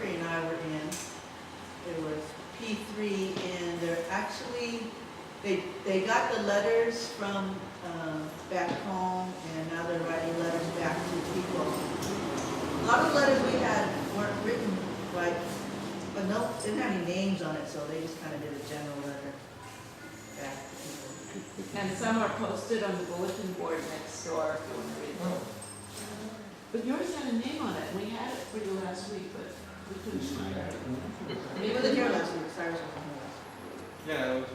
Avery and I were in. It was P3, and they're actually, they got the letters from back home, and now they're writing letters back to people. A lot of letters we had weren't written right, but no, didn't have any names on it, so they just kind of did a general letter back to people. And some are posted on the bulletin board next door if you want to read them. But yours had a name on it. We had it for you last week, but we couldn't find it. He wasn't here last week, Cyrus wasn't here last week. Yeah, it was,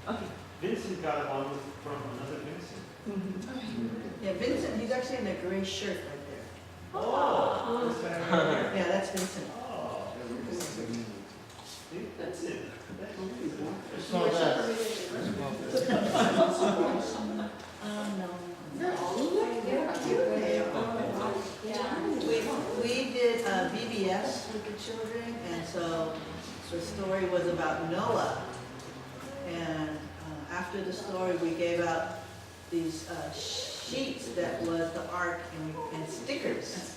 Okay. Vincent got one from another Vincent. Yeah, Vincent, he's actually in a gray shirt right there. Oh, is that right here? Yeah, that's Vincent. Oh, see, that's it. it's not that. No. We did VBS with the children, and so the story was about Noah. And after the story, we gave out these sheets that was the ark and stickers.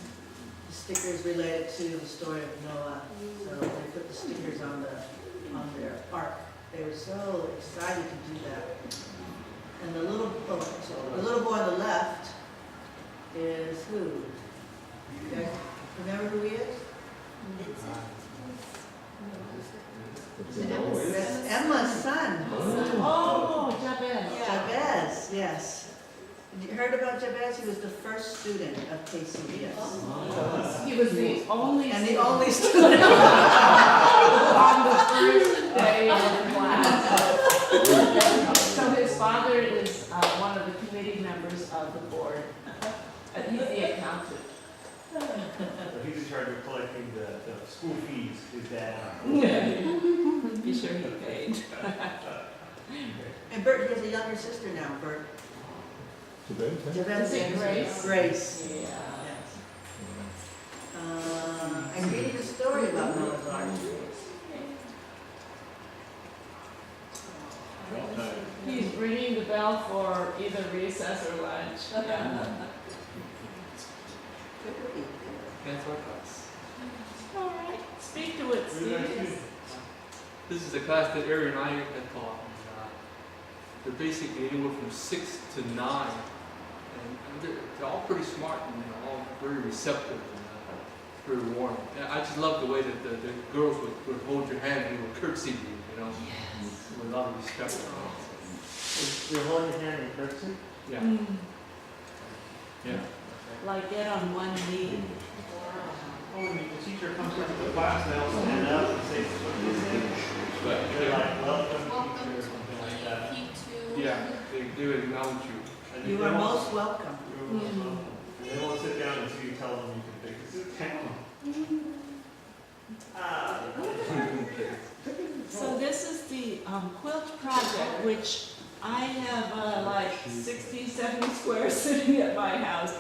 The stickers related to the story of Noah. So they put the stickers on their ark. They were so excited to do that. And the little boy on the left is who? You guys remember who he is? That's Emma's son. Oh, Jabez. Jabez, yes. You heard about Jabez? He was the first student of KCBS. He was the only And the only student. on the first day of class. So his father is one of the committee members of the board. He's the accountant. So he's in charge of collecting the school fees, his dad. Be sure he paid. And Bert, he has a younger sister now, Bert. Jabez. Is it Grace? Grace. Yeah. Yes. I'm reading a story about Noah's Ark. He's ringing the bell for either recess or lunch. Yeah. That's our class. All right, speak to it, Steve. This is a class that Ari and I had taught. And, they're basically anywhere from 6 to 9. And they're all pretty smart and all very receptive and very warm. And I just love the way that the girls would hold your hand and would curtsy you, know, with a lot of respect. You're holding your hand in curtsy? Yeah. Mm. Yeah. Like get on one knee. Oh, when the teacher comes into the class, they all stand up and say something. But They're like, welcome teacher, or something like that. yeah, they would acknowledge you. And You they are won't- most welcome. you're most welcome. And they won't sit down until you tell them you can take a sit down. Ah. So this is the quilt project, which I have like 60, 70 squares sitting at my house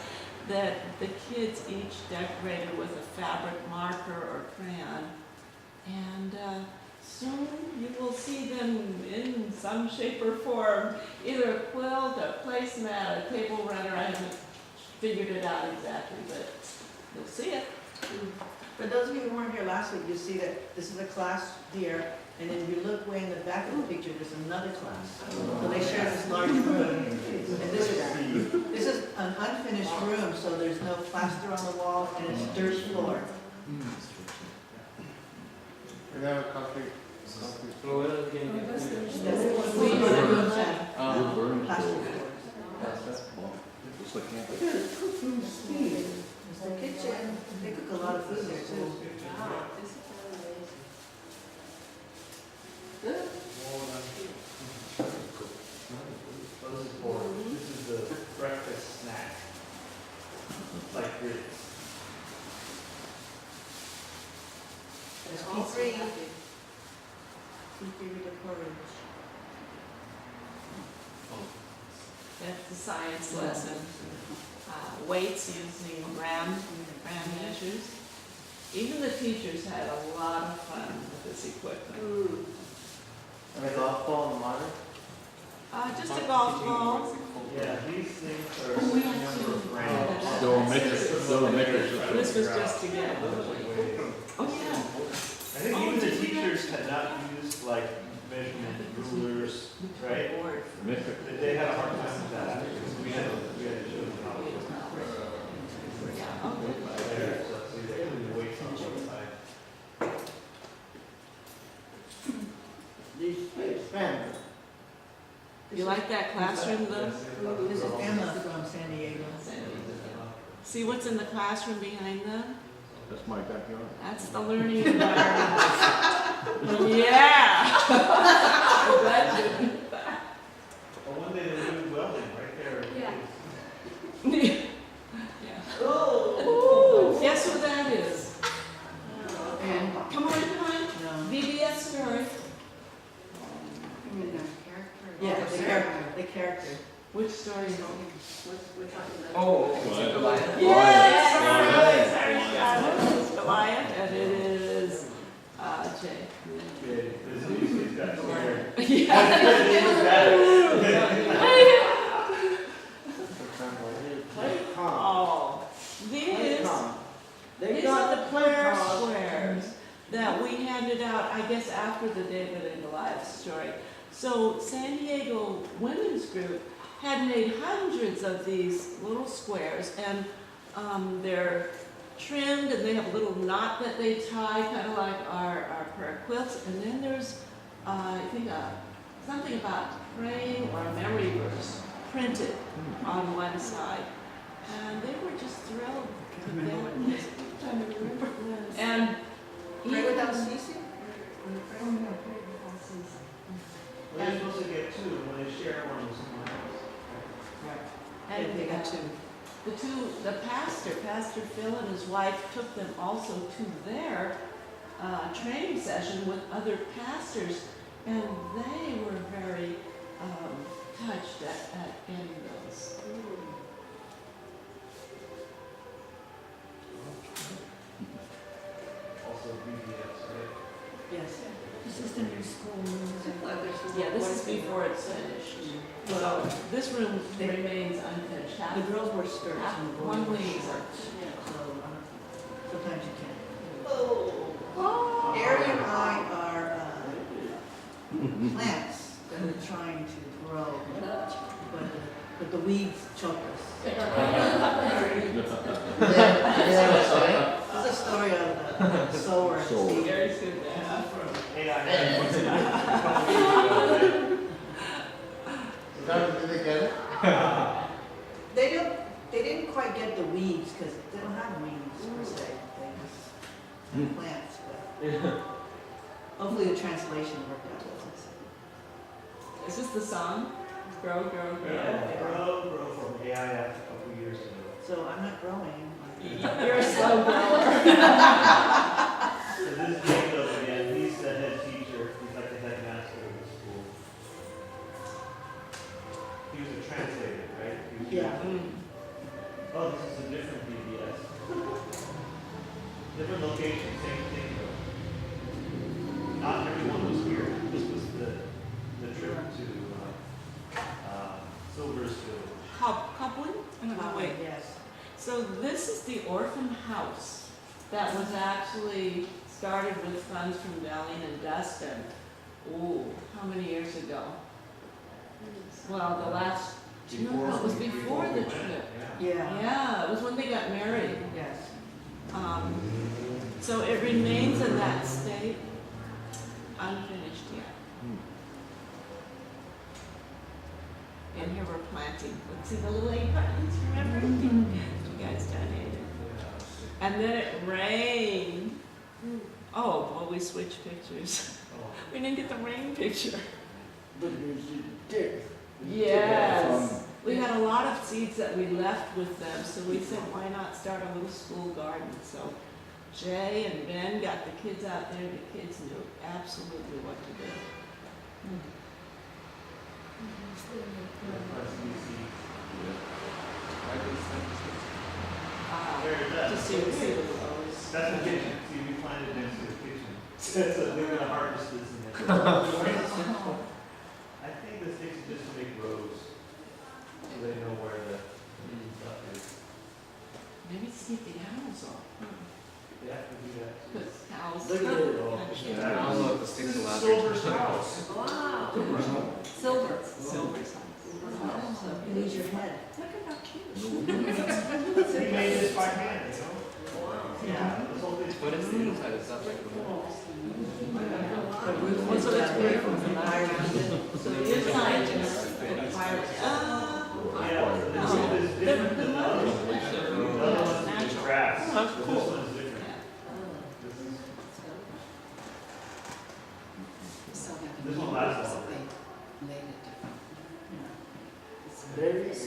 that the kids each decorated with a fabric marker or crayon. And soon you will see them in some shape or form, either a quilt, a placemat, a table runner. I haven't figured it out exactly, but you'll see it. For those of you who weren't here last week, you'll see that this is a class here, and then if you look way in the back of the picture, there's another class. So they share this large room. And this is an unfinished room, so there's no plaster on the walls, and it's dirt floor. We have a concrete. So what else can you Yes, do? we don't have Um, plaster floors. It's the kitchen. They cook a lot of food there too. Good. This is the breakfast snack. Like grits. There's P3. P3 with the porridge. That's the science lesson. Weights using gram measures. Even the teachers had a lot of fun with this equipment. And a golf ball and water. Just a golf ball. Yeah, these things are a Oh, we certain have number of to- grams. They were makers. They were makers. This was just to get. Way. Oh, yeah. not use like measurement rulers, right? Board. They had a hard time with that because we had to show them how to do Yeah, okay. it there, so they couldn't wait on the side. These expand. You like that classroom though? This is Emma from San Diego. See what's in the classroom behind them? That's my backyard. That's the learning environment. Yeah. I bet you. Well, one day they do welding right there. Yeah. Oh. Guess who that is? And, Come on. no, VBS story. yeah, the character. Which story is it? Oh, is it Goliath? Yes! It's Goliath, and it is Jay. Yeah, this is got scared. Play calm. Oh, Play these calm. They These got are the the play prayer cards. squares that we handed out, I guess, after the David and Goliath story. So San Diego Women's Group had made hundreds of these little squares, and they're trimmed, and they have a little knot that they tie, kind of like our prayer quilts. And then there's, I think, something about praying or a memory verse printed on one side. And they were just thrilled to get it. And Pray without ceasing? Well, they're supposed to get two when they share one with someone else. And they got two. the Pastor Phil and his wife took them also to their training session with other pastors, and they were very touched at getting those. Also BBS, right? Yes. This is the new school music. Yeah, this is before it's finished. So this room remains unfinished. The girls wear skirts Half- and the boys one wear wing shorts. Yeah. So sometimes you can't. Ariel and I are plants that we're trying to grow, but the weeds choke us. There's a story of the sower and Sower. seed. Very good to have. AI. Did they get it? They didn't quite get the weeds because they don't have weeds per se. They just have plants, but hopefully the translation worked out. Is this the song? Grow, grow, grow. Yeah, grow from AI a couple years ago. So I'm not growing. You're a slow grower. So this is Jacob again, he's the head teacher, he's like the headmaster of the school. He was a translator, right? He was Yeah. Oh, this is a different BBS. Different location, same thing though. Not everyone was here, this was the trip to Silver's Village. Coupling? Wait. Yes. So this is the orphan house that was actually started with funds from Darlene and Dustin. Ooh, how many years ago? Well, the last, do you know, it was before the trip. Yeah. Yeah, it was when they got married. Yes. So it remains in that state, unfinished yet. And here we're planting. Let's see the little acorns, remember? You guys donated. And then it rained. Oh, well, we switched pictures. We didn't get the rain picture. But there's a dick. Yes. We had a lot of seeds that we left with them, so we said, why not start a little school garden? So Jay and Ben got the kids out there. The kids knew absolutely what to do. To see the clothes. That's the kitchen, see, we planted next to the kitchen. That's a, they're gonna harvest this in there. I think the sticks are just to make rows, so they know where the stuff is. Maybe to keep the animals off. They have to do that. Because cows. Look at it. Oh, I don't know if the sticks allow house. Wow. Silver signs. So you lose your head. Look at how cute. We made this by hand, you know? Yeah. This whole thing's But it's the inside, it's not like the wall. The roof was So it's great from the fire rounded. So the inside is fire. Yeah, this is different than the other one. The other one's Natural. grass. That's This cool. one's different. This one lasts longer. Berries.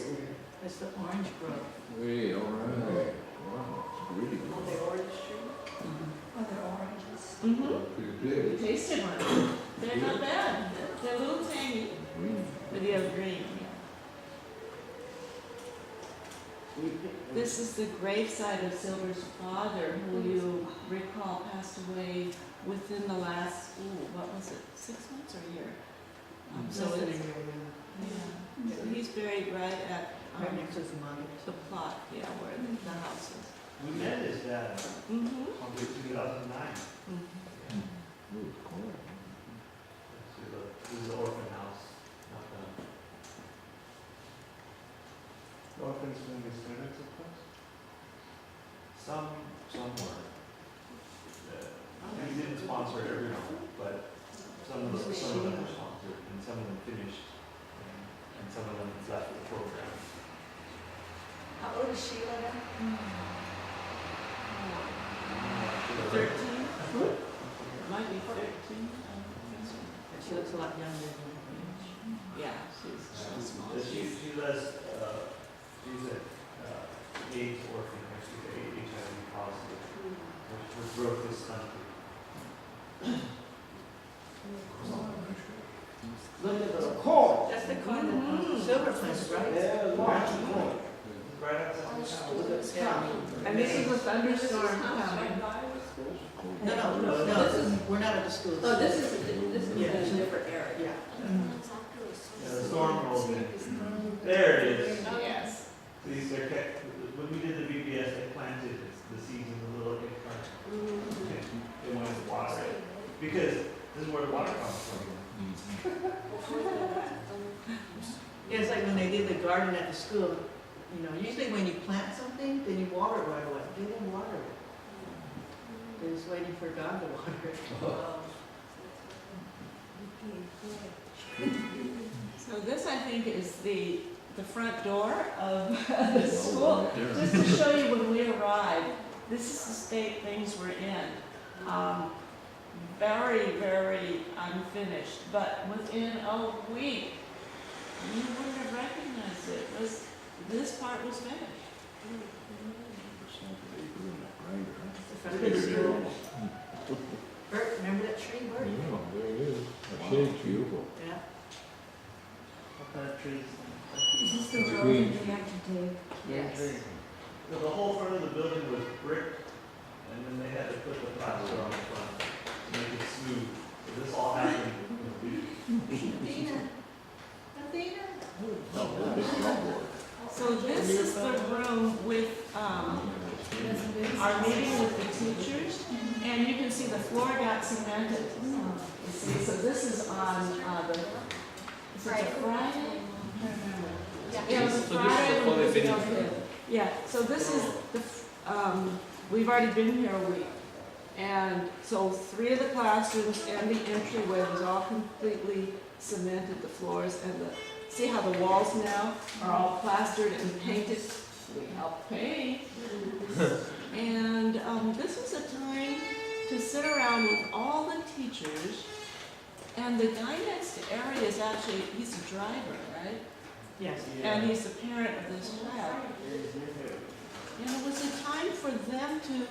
It's the orange grove. Hey, all right. Wow, it's really good. Oh, they're oranges. Mm-hmm. Pretty We big. tasted one. They're not bad. They're a little tangy, Green. but you have green, yeah. This is the gravesite of Silver's father, who you recall passed away within the last, what was it, 6 months or a year? So Less than a it's, year, yeah. So he's buried right at right next to his mother. the plot, yeah, where the house is. We met his dad Mm-hmm. in 2009. Ooh, cool. This is the orphan house, not the. Orphans from the students, of course. Some were. We didn't sponsor everyone, but some of them were sponsored, and some of them finished, and some of them left the program. How old is Sheila now? 13? Might be 13. She looks a lot younger than me. Yeah, she's small. She was, she's a AIDS orphan, she's HIV positive, which broke this country. Look at the corn. That's the corn that Silver plants, right? Yeah, lots of corn. Right outside the house. Look at the cow. And this is a thunderstorm coming. No, this is, we're not at the school. Oh, this is a different area. Yeah. Yeah, the storm rolled in. There it is. Yes. These are kept, when we did the VBS, they planted the seeds in the little egg carton. They wanted to water it, because this is where the water comes from. Yeah, it's like when they did the garden at the school, you know, usually when you plant something, then you water it right away. They didn't water it. They're just waiting for God to water it. So this, I think, is the front door of the school. Just to show you when we arrived, this is the state things we're in. Very, very unfinished, but within a week, you wouldn't have recognized it. This part was finished. The front of the school. Bert, remember that tree, Bert? Yeah, there it is. That shade's beautiful. Yeah. What kind of trees? Is this the It's road green. that they have to dig? Yes. The whole front of the building was brick, and then they had to put the plaster on the front to make it smooth. So this all happened in a week. Athena. Athena. Oh, big cardboard. So this is the room with, our meeting with the teachers, and you can see the floor got cemented. You see, so this is on, is it a Friday? Yeah, it was a So this is the Friday. floor they've been Okay. Yeah, so this is we've already been here a week. And so 3 of the classrooms and the entryway was all completely cemented, the floors, and see how the walls now are all plastered and painted? We helped paint. And this was a time to sit around with all the teachers, and the guy next to Ari is actually, he's a driver, right? Yes. And he's the parent of this child. And it was a time for them to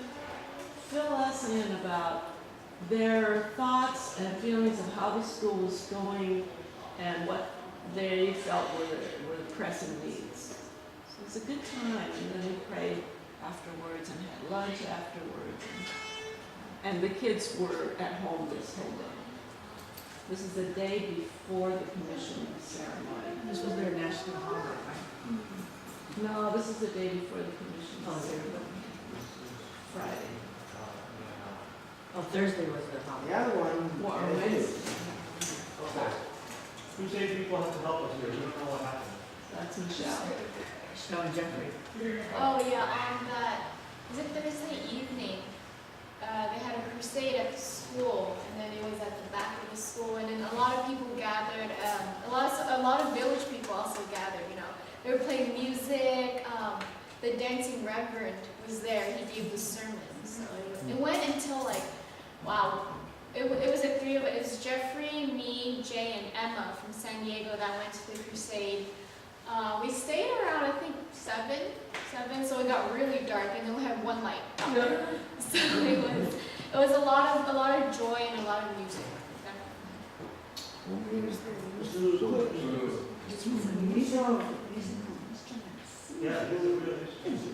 fill us in about their thoughts and feelings of how the school was going and what they felt were the pressing needs. So it was a good time, and then we prayed afterwards and had lunch afterwards. And the kids were at home this whole day. This is the day before the commissioning ceremony. This was their national holiday, right? No, this is the day before the commissioning Oh, ceremony. Friday. Oh, Thursday was the holiday. The other one. Or Wednesday. Okay. Crusade people have to help us here, we don't know what happened. That's Michelle. Michelle and Jeffrey. Oh yeah, on that, was it Thursday evening? They had a crusade at the school, and then it was at the back of the school, and then a lot of people gathered. A lot of village people also gathered. You know, they were playing music. The dancing reverend was there. He gave the sermon, so it went until like, wow. It was a three of it. It was Jeffrey, me, Jay, and Emma from San Diego that went to the crusade. We stayed around, I think, 7, so it got really dark, and then we had one light out there. So it was a lot of joy and a lot of music. Yeah, it is a real issue.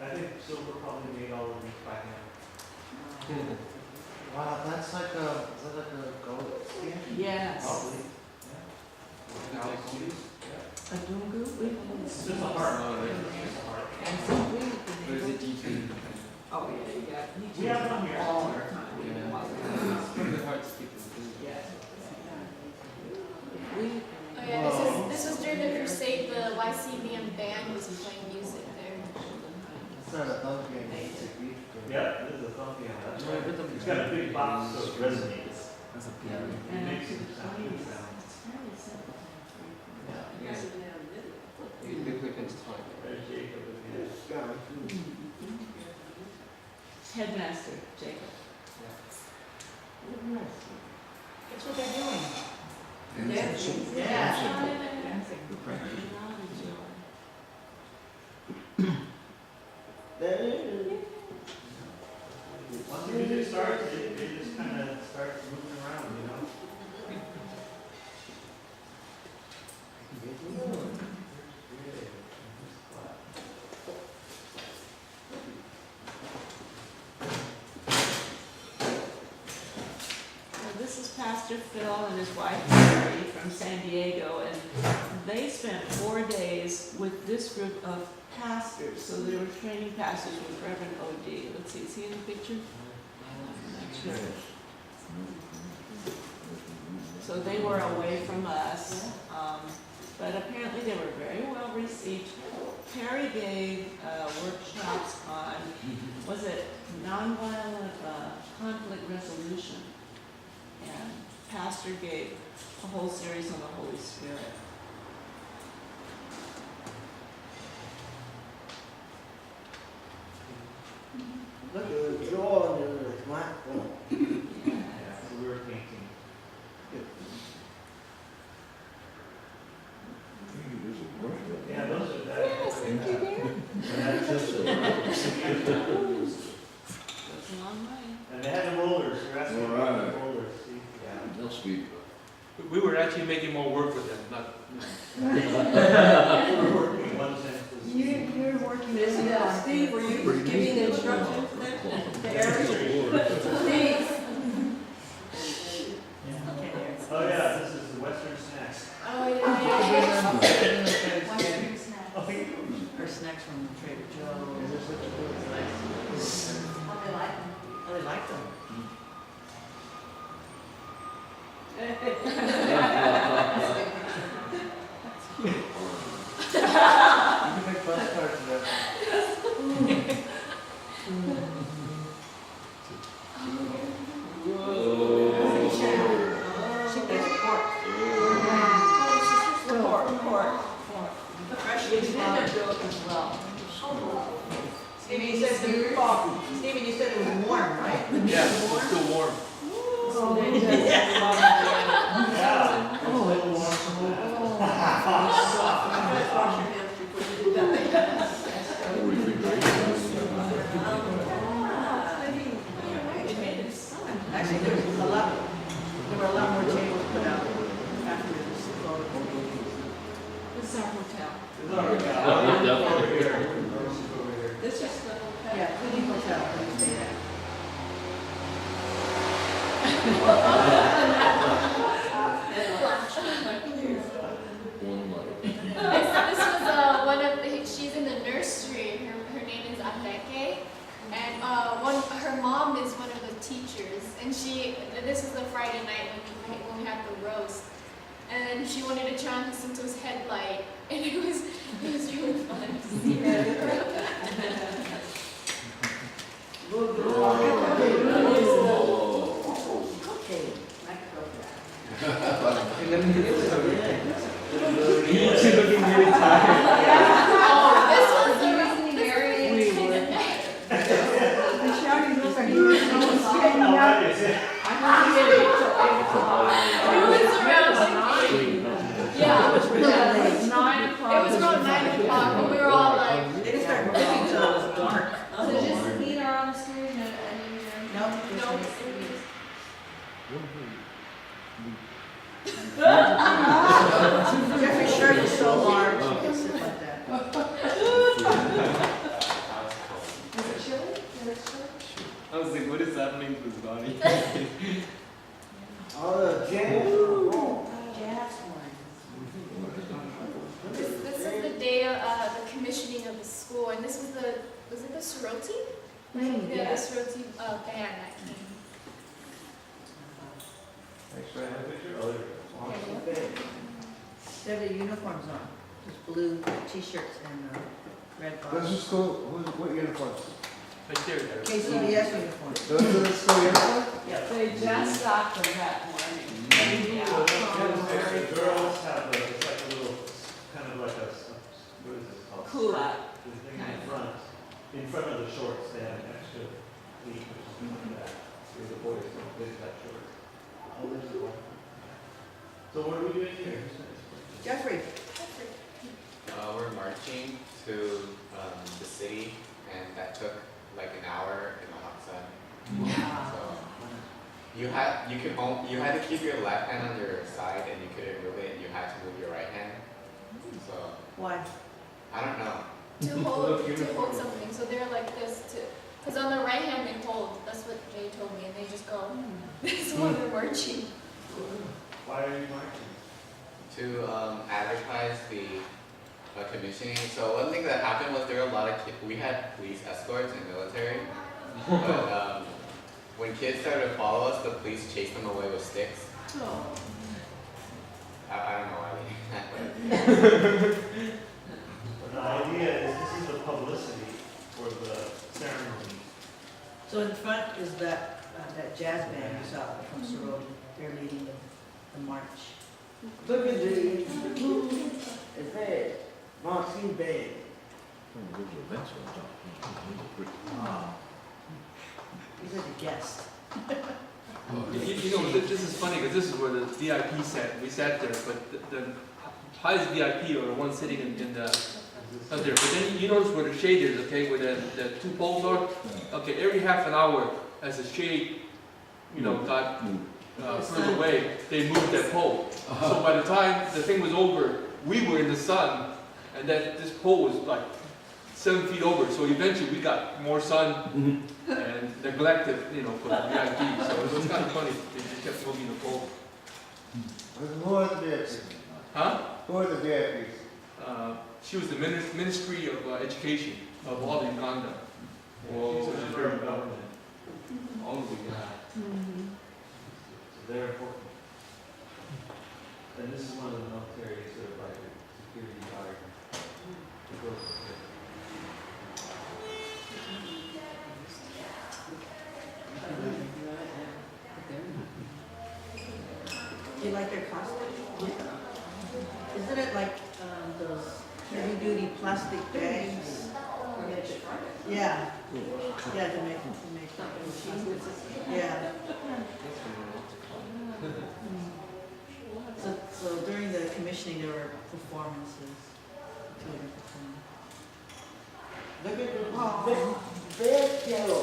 I think Silver probably made all of these by hand. Wow, that's like a, is that like a goat skin? Yes. Probably. A dungu? It's just a heart. Just a heart. And so we. Oh, yeah, you got. We have one here. All the time. Yes. We. Oh yeah, this was during the crusade. The YCVM band was playing music there. It's not a thumping, it's a beef. Yeah, this is a thumpy one. That's right. It's got a big box, so it resonates. It makes it sound good sound. There's Jacob again. Headmaster, Jacob. That's what they're doing. Dancing. Yeah. Dancing. Once the music starts, they just kind of start moving around, you know? This is Pastor Phil and his wife Mary from San Diego, and they spent 4 days with this group of pastors. So they were training pastors with Reverend O.D. Let's see, is he in the picture? I'm not sure. So they were away from us, but apparently they were very well received. Terry gave workshops on, was it nonviolent conflict resolution? And Pastor gave a whole series on the Holy Spirit. Look at the jaw and the smartphone. Yeah, so we were painting. Yeah, those are that. Yes, thank you, dear. That's just That's a long way. And they had the rollers, you're asking All about right. the rollers, see? Yeah. They'll speak. We were actually making more work with them, not, We're working in one sense. You're working this, Steve, were you giving the instructions to Eric? Steve? Oh yeah, this is the Western snacks. Oh yeah. Western snack. Oh, yeah. Her snacks from Trader Joe's. Is this what you do? Nice. How they like them? Oh, they like them. You can make bus cards of that. She gets pork. The fresh We is did fine. a joke as well. Stevie, you said Stevie, you said it was warm, right? yeah, it's still warm. So they just Yeah. It's a little warm from It made it sun. Actually, there were a lot more tables put out after this. This is our hotel. It's all right, yeah. Yeah, Over here. Over here. This is the hotel. Yeah, City Hotel, where you stayed at. One light. This was one of she's in the nursery. Her name is Ateke, and her mom is one of the teachers, and this was the Friday night when we had the roast, and she wanted to challenge us into his headlight, and it was really fun to see her. Okay, I can go for that. She's looking really tired. This was the The shouting looks like you were so scared. Oh, that is it. I'm not getting it till 8 o'clock. It was around like, yeah, It was 9 o'clock. it was around 9 o'clock, and we were all like, They didn't start moving till it was dark. So just me or on the screen and Nope, no. just me. Jeffrey's shirt is so large, he can sit like that. Is it chilly? Is it chilly? I was like, what is happening to his body? All the jazz. Jazz horn. This is the day of the commissioning of the school, and this was it the sorority? Yeah, the sorority band that came. Should I have a picture? Oh, there we go. They have the uniforms on, just blue t-shirts and red This bottoms. is school, what uniforms? Right there, there. KCBS uniforms. Those are the school uniforms? They just stopped them that morning. Yeah. The girls have it's like a little, kind of like what is this called? Cool out. The thing in front of the shorts, they have an extra pleat, which is like that. Where the boys don't fit that short. Oh, there's the one. So what are we doing here? Jeffrey, We're marching to the city, and that took like an hour in the hot sun. So you had to keep your left hand on your side, and you couldn't move it. You had to move your right hand. So why? I don't know. To hold something, so they're like this because on the right hand they hold, that's what Jay told me, and they just go, this is when they're marching. Why are you marching? To advertise the commissioning. So one thing that happened was there were a lot of we had police escorts and military, but when kids started to follow us, the police chased them away with sticks. I don't know why they did that, But the idea is this is the publicity for the ceremony. So in front is that jazz band you saw from sorority, they're leading the march. Look at the, it's bad, Marcy bad. These are the guests. You know, this is funny because this is where the VIP sat. We sat there, but the highest VIP are the ones sitting in the up there. But then you notice where the shade is, okay, where the two poles are. Okay, every half an hour, as the shade, got further away, they moved that pole. So by the time the thing was over, we were in the sun, and this pole was like 7 feet over. So eventually we got more sun and neglected, for the VIP. So it was kind of funny. They just kept moving the pole. Who are the VIPs? Huh? Who are the VIPs? She was the Ministry of Education of all the Uganda. She's a federal government. All of the Uganda. So they're important. And this is one of the military sort of like security guard. Do you like their costume? Isn't it like those heavy-duty plastic bags? Yeah. Yeah, to make yeah. So during the commissioning, there were performances. Children performing. Look at the bad yellow.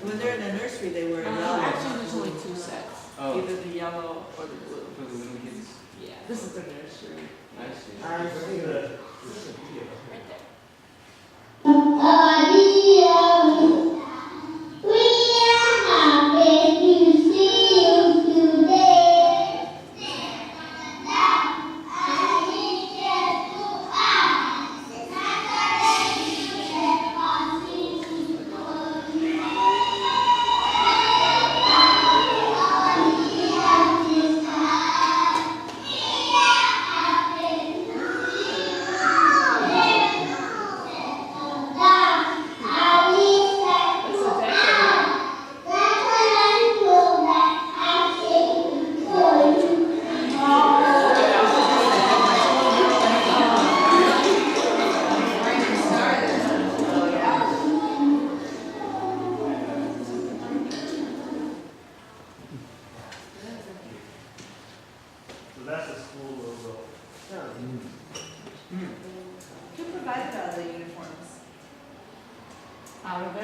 When they're in the nursery, they wear yellow. Actually, there's only 2 sets, Oh. either the yellow or the blue. For the little kids. Yeah, this is the nursery. I see. I see that. Right there.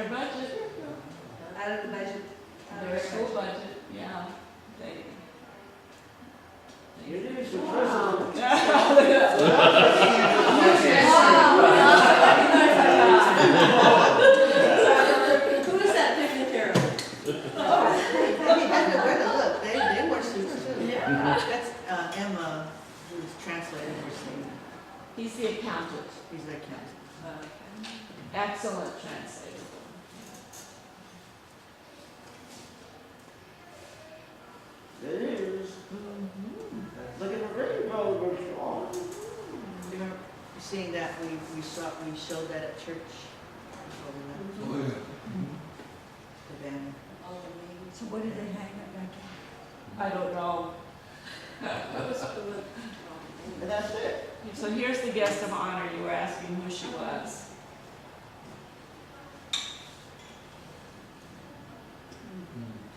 their budget, Out of the budget. their school budget, yeah. They. It is the Wow. Who is that dignitary? Look, they wore suits too. That's Emma, who's translating for Steve. He's the accountant. He's the accountant. Excellent translator. It is. Look at the rainbow, we're strong. You remember seeing that, we showed that at church before we went, Oh, yeah. the banner. So what did they hang up back I don't know. And that's it. So here's the guest of honor. You were asking who she was.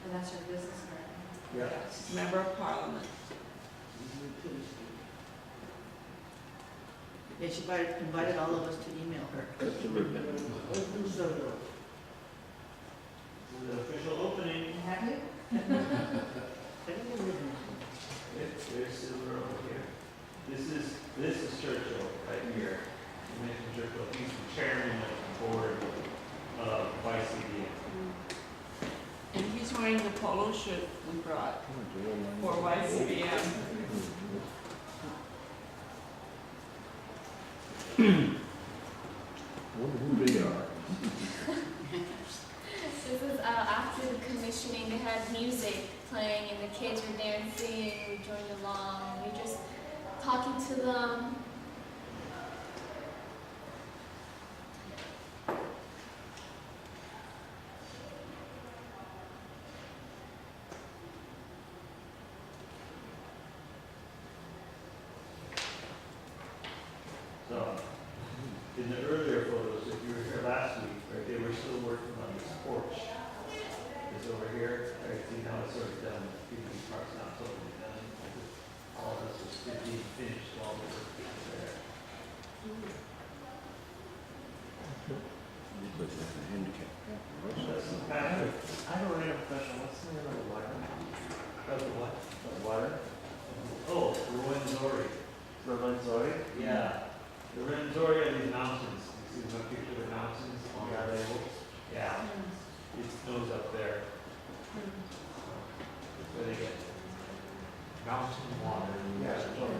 And that's her business card. Yeah. She's a member of parliament. Yeah, she invited all of us to email her. Let's do so. The official opening. Have you? There's Silver over here. This is Churchill right here. You mentioned Churchill. He's the chairman of the board of YCDA. And he's wearing the polo shirt we brought for YCBM. Wonder who they are. This is after the commissioning, they had music playing and the kids were dancing, we joined along, we just talking to them. So, in the earlier photos, if you were here last week, right, they were still working on this porch. It's over here, right, see now it's sort of done, people in parks now totally done. All of this was being finished while the work was there. Looks like a handicap. That's some kind of, I don't have a question, what's the name of the water? of the what? The water? Oh, Ruwenzori. Romanzori? Yeah. The Ruwenzori are these mountains. You see my picture of the mountains? Yeah, they will. Yeah, it snows up there. Where they get mountain water. Yeah, sure.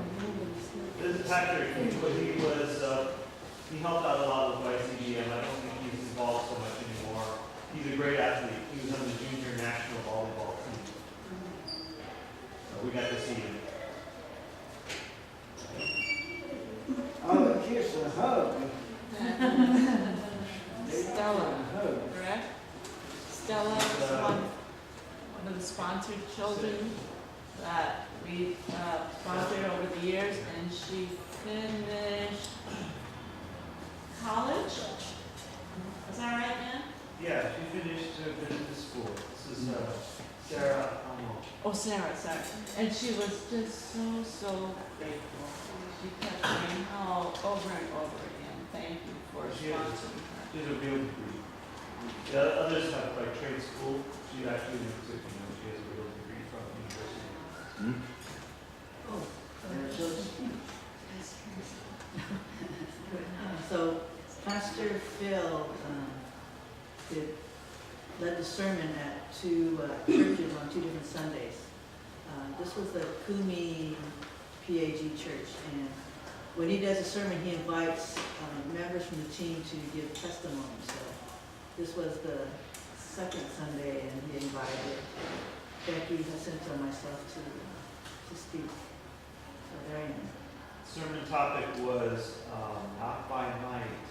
This is Patrick, he helped out a lot with YCDM. I don't think he's involved so much anymore. He's a great athlete. He was on the junior national volleyball team. So we got to see him. Oh, a kiss and a hug. Stella, Hug. correct? Stella is one of the sponsored children that we sponsored over the years, and she finished college. Is that right, man? Yeah, she finished business school. This is Sarah Amo. Oh, Sarah, sorry. And she was just so grateful. She kept saying how over and over again, thank you for She is. sponsoring her. She has a real degree. The others have like trade school. She actually she has a real degree from university. So Pastor Phil led the sermon at two churches on 2 different Sundays. This was the Kumi PAG church, and when he does a sermon, he invites members from the team to give testimony. So this was the second Sunday, and he invited Becky, Jacinto, and myself to speak. So there I am. Sermon topic was not by might,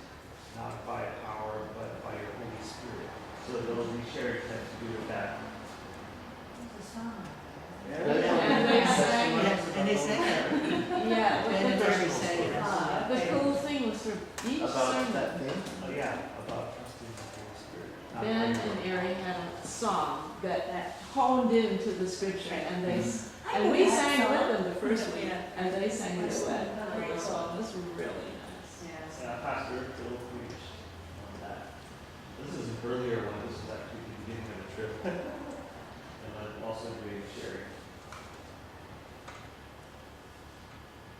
not by power, but by your Holy Spirit. So those we shared had to do with that. And they sang it. Yes, and they sang it. Yeah. Ben and Terry sang it. The cool thing was for each About sermon, that thing? Oh yeah, about trusting the Holy Spirit. Not Ben by and might. Ari had a song that honed into the scripture, and and we sang with them the first week, and they sang the duet. So it was really nice. Pastor Phil preached on that. This is an earlier one, this is actually the beginning of the trip. And I'm also doing sharing.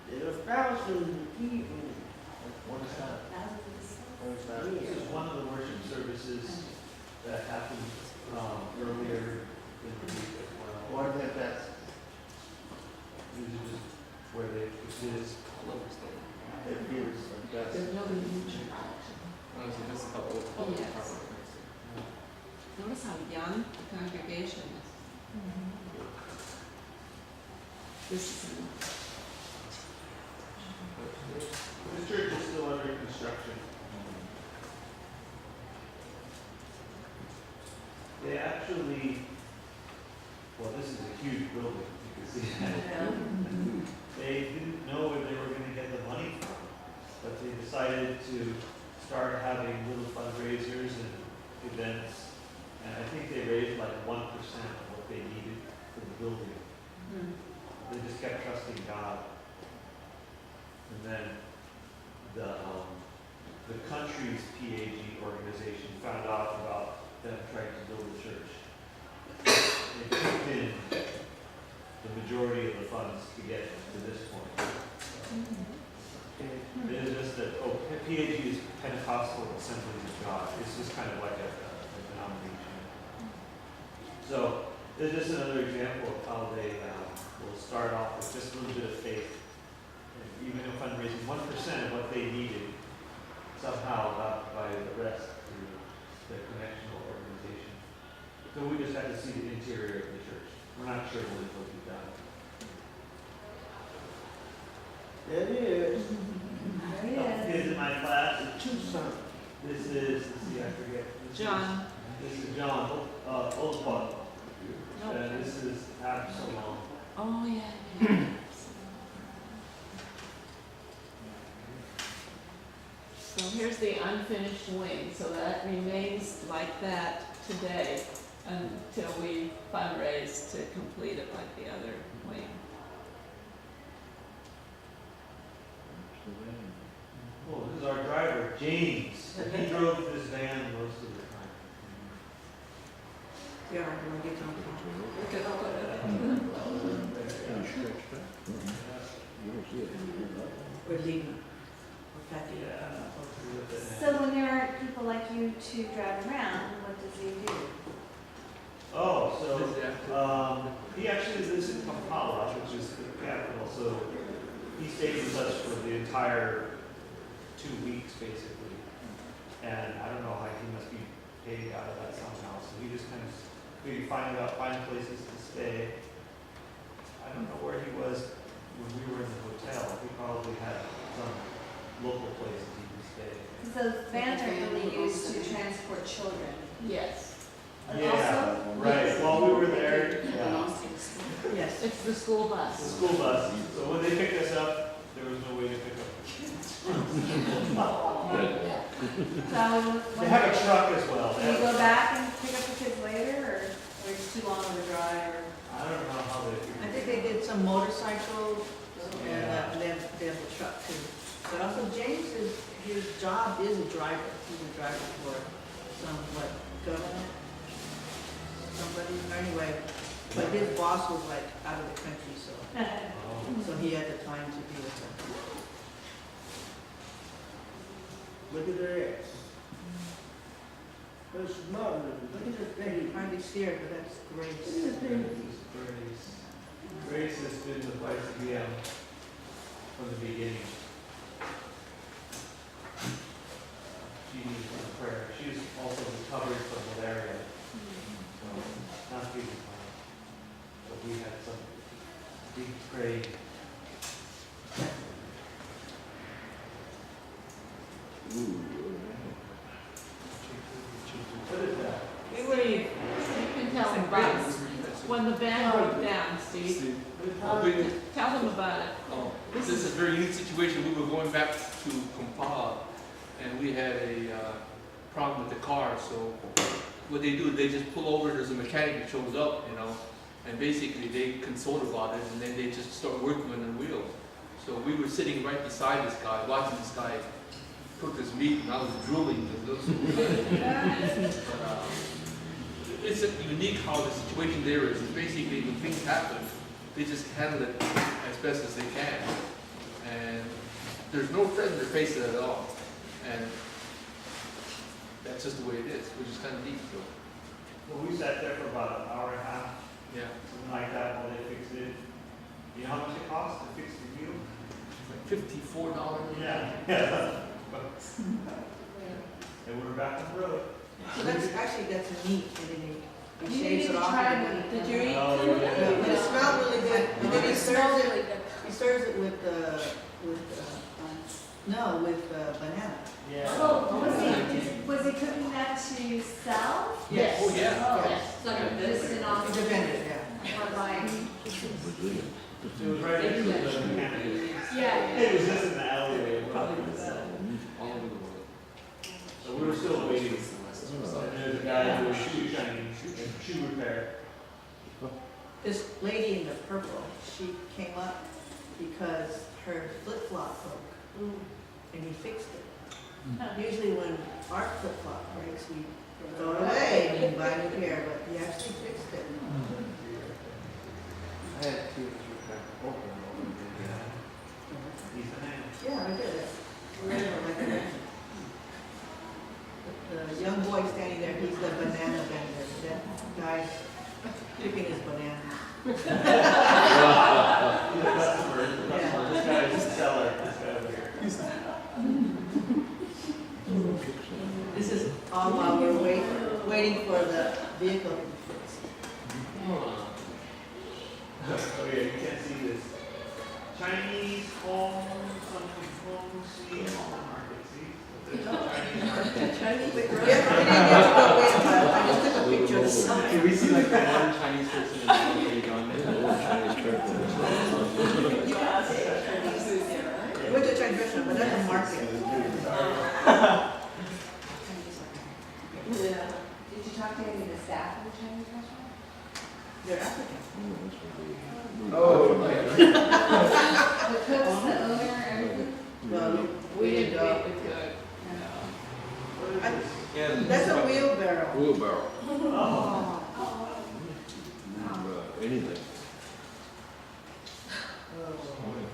There's a thousand people. What is that? Yeah. This is one of the worship services that happened earlier in the week as well. What is that? These are just where they, this is, It gives the best. There's no huge. Honestly, this is how old the Yes. power is. Notice how young the congregation is. This is, this church is still under construction. They actually, well, this is a huge building, you can see that. They didn't know where they were gonna get the money from, but they decided to start having little fundraisers and events. And I think they raised like 1% of what they needed for the building. They just kept trusting God. And then the country's PAG organization found out about them trying to build a church. They took in the majority of the funds to get to this point. It is just that, PAG is Pentecostal Assemblies of God. It's just kind of like a denomination. So, this is just another example of how they will start off with just a little bit of faith. And even if fundraising 1% of what they needed, somehow got by the rest through the connectional organization. So we just had to see the interior of the church. We're not sure when it will be done. There it is. Kids in my class, Tucson. this is, let's see, I forget. John. This is John, Olapod. Nope. And this is Absalom. Oh, yeah. So here's the unfinished wing, so that remains like that today until we fundraise to complete it like the other wing. Oh, this is our driver, James. He drove this van most of the time. Yeah, you want to get on We're leaving. We're packing Yeah. up. So when there aren't people like you to drive around, what does he do? Oh, This is so, after- he actually lives in Kampala, which is the capital, so he stayed with us for the entire 2 weeks, basically. And I don't know how he must be paid out of that somehow, so he just kind of, we find places to stay. I don't know where he was when we were in the hotel, he probably had some local places he could stay. Because those vans are really used to transport children. Yes, Yeah, right, while we were there, Yes. it's the school the bus. school bus, so when they picked us up, there was no way to pick up the kids. So They have a truck as well. do you go back and pick up the kids later, or it's too long of a drive, or? I don't know how they figured. I think they did some motorcycles and Yeah. they have a truck too. But also James his job is a driver. He's a driver for some, government? Somebody, anyway. But his boss was like out of the country, Oh. so he had the time to be with them. Look at her ass. Her smart. Look at this You baby. hardly see her, but that's Look at Grace. this baby. Grace. Grace has been with YCBM from the beginning. She needs some prayer. She's also recovered from malaria. So, not feeling well. But we had some big praying. What is that? Steve, you can tell them about when the van broke down, Steve. Oh, big- Tell them about it. Oh, this is a very unique situation. We were going back to Kampala, and we had a problem with the car. So what they do, they just pull over. There's a mechanic that shows up, and basically they consult about it, and then they just start working on the wheel. So we were sitting right beside this guy, watching this guy cooked this meat and I was drooling because it was so good. But, it's a unique how the situation there is. It's basically when things happen, they just handle it as best as they can. And there's no threat in their faces at all. And that's just the way it is, which is kind of neat. So, Well, we sat there for about an hour and a half, yeah, something like that, while they fixed it. You know how much it costs to fix the meal? it's like $54. Yeah. And we're back on the road. So that's neat, and then he You shaves need it to off. try and one. then- Did you eat? Oh, Yeah, and it smelled really good, and then he It smells serves really it, good. he serves it with banana. Yeah. Oh, was he cooking that to sell? Yes. Oh, yeah. Oh, Yes. so just an It's a awesome vendor, yeah. or buying. It was right next to the mechanic. Yeah. It was just in the alleyway. Probably all over the world. So we were still waiting. And there's a guy doing shoe repair. This lady in the purple, she came up because her flip-flop broke, and he fixed it. Usually when our flip-flop breaks, we throw it away and buy a new pair, but he actually fixed it. I had two open. He's a man. Yeah, I did it. Like the young boy standing there, he's the banana vendor. That guy's picking his banana. He's a customer. This guy is a seller. This guy over here. This is all while we're waiting for the vehicle to be fixed. Oh yeah, you can't see this. Chinese home, something home, see, market, see? There's a Chinese market. Yeah, we didn't get to go in, but I just took a picture of the sign. Can we see like the one Chinese person in the already gone there? We went to a Chinese restaurant, but that's a market. Yeah. Did you talk to any of the staff of the Chinese restaurant? They're African. Oh, The cooks, the owner, everything? Well, We didn't go. eat the good. Yeah. That's a wheelbarrow. Wheelbarrow, Oh. anything.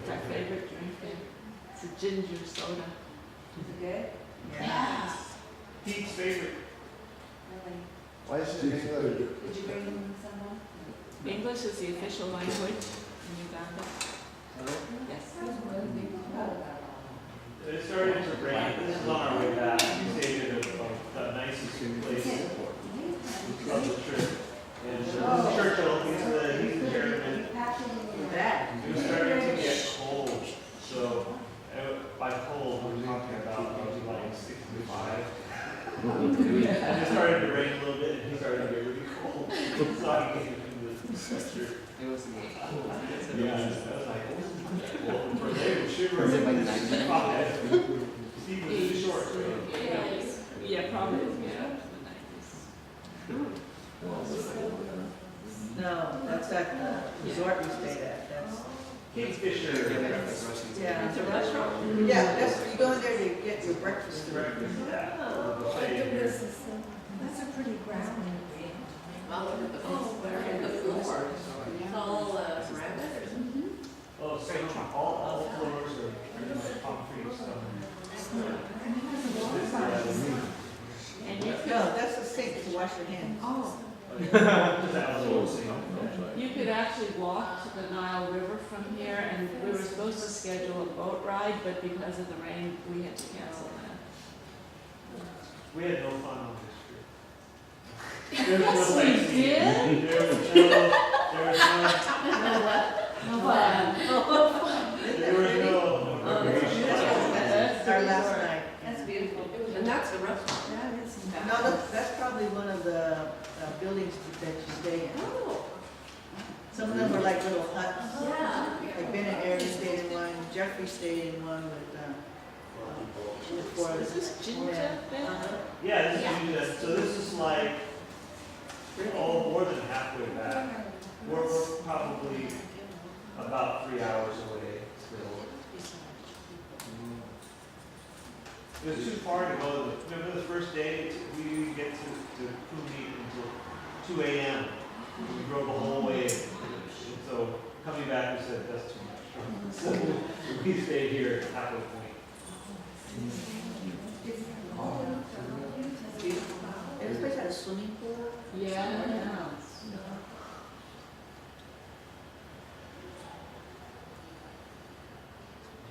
My favorite drink there. It's a ginger soda. Is it good? Yeah. Pete's favorite. Really? why is it English? Did you bring them someone? English is the official language in Uganda. Yes. It started to rain. This is on our way back. We stayed at the nicest place of the trip. And Churchill, he's the chairman. That. It was starting to get cold. So by cold, we're talking about maybe like 65. And it started to rain a little bit, and he started to get really cold. So I came in this sweatshirt. It was Yeah, I was like, oh, well, for they were shivering. Was it like 90? Steve was too short, right? Yeah, probably, yeah. No, that's at the resort we stayed at. That's, Kingfisher. yeah. It's a restaurant? Yeah, that's, you go in there to get your breakfast. Breakfast, yeah. Oh, Buffet here. That's a pretty ground. Oh, look at the floor. It's all ceramic. Oh, so all floors are pretty much concrete, so. And you No, that's a sink to wash your hands. Oh. You could actually walk to the Nile River from here, and we were supposed to schedule a boat ride, but because of the rain, we had to cancel that. We had no fun on this trip. Yes, we did. There was no recreation. That's our last night. That's beautiful. And that's the restaurant. No, that's probably one of the buildings that you stay in. Oh. Some of them were like little huts. Yeah. Like Ben and Aaron stayed in one, Jeffrey stayed in one with four of Is us. this ginger then? Yeah, this is Judah. So this is like, more than halfway back. We're probably about 3 hours away still. It was too far to go. Remember the first day, we didn't get to Cooney until 2 a.m. We drove the whole way. And so coming back, we said, that's too much. So we stayed here at halfway point. And this place had a swimming pool. Yeah.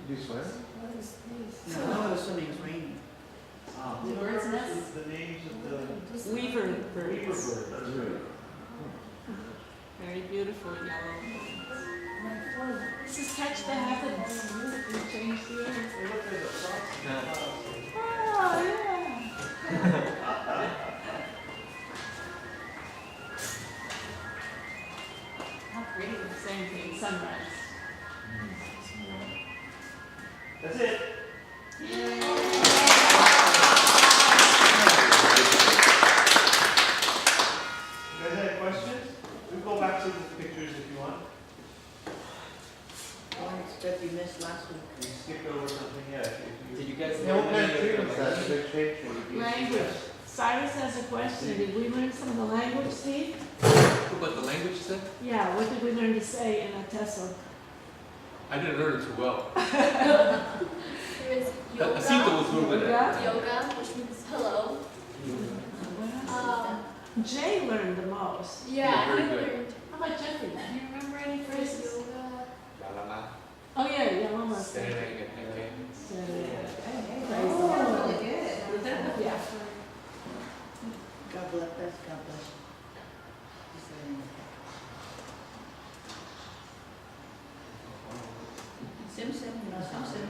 Did you swim? No, it was swimming, it was raining. The bird's nest? The names of the Weaver Weaver birds. bird. That's right. Very beautiful yellow. This is Catch the Heavens. We changed the air. They look like a fox. Oh, yeah. How pretty. Same thing, sunrise. That's it. You guys have questions? We can go back to the pictures if you want. One that we missed last week. We skipped over something, yeah. Did you guys Yeah, what kind of learn tree any was of that? the A big shade tree? Language. Cyrus has a question. Did we learn some of the language, Steve? What the language said? Yeah, what did we learn to say in Ateso? I didn't learn it too well. There is I think there yoga, was a little bit of yoga, which means hello. Jay learned the most. Yeah, very I good. learned How about Jeffrey? Do you remember any phrases? yoga. Lalama. Oh, yeah, Yalama. Saturday and Sunday. Oh, really good. Yeah. God bless us, God bless. Simpson, you know Simpson?